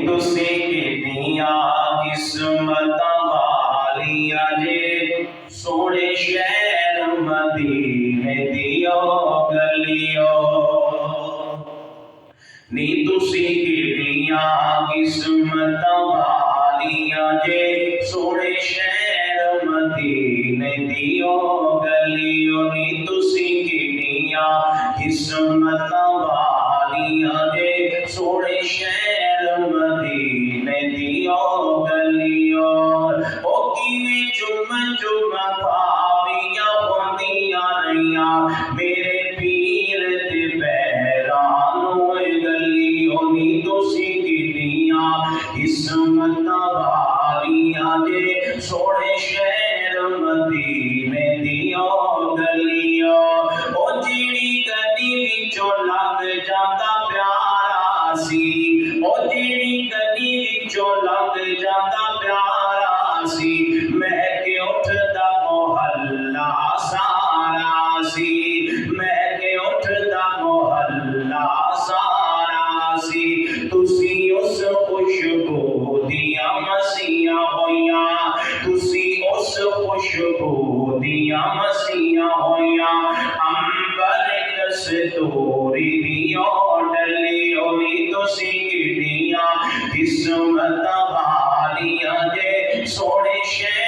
तुसी कितनिया किस्मत वालियां जे सोने शहर मदीने दियो गलियो। नी तुसी कितनिया किस्मत वालियां जे सोने शहर मदीने दियो गलियो। नी तुसी कितनिया किस्मत वालियां जे सोने शहर मदीने दियो गलियो। ओ किवें चुम चुम पावियां होंदियां रहियां मेरे पीर दे पैरां नूं गलियो। नी तुसी कितनिया किस्मत वालियां जे सोने शहर मदीने दियो गलियो। ओ जिहड़ी गली विचों लंघ जांदा प्यारा सी, ओ जिहड़ी गली विचों लंघ जांदा प्यारा सी, महके उठदा मोहल्ला सारा सी, महके उठदा मोहल्ला सारा सी। तुसी उस खुशबू दियां मसीहां होइयां, तुसी उस खुशबू दियां मसीहां होइयां अंबर कस्तूरी दियो डलियो। नी तुसी कितनिया किस्मत वालियां जे सोने शहर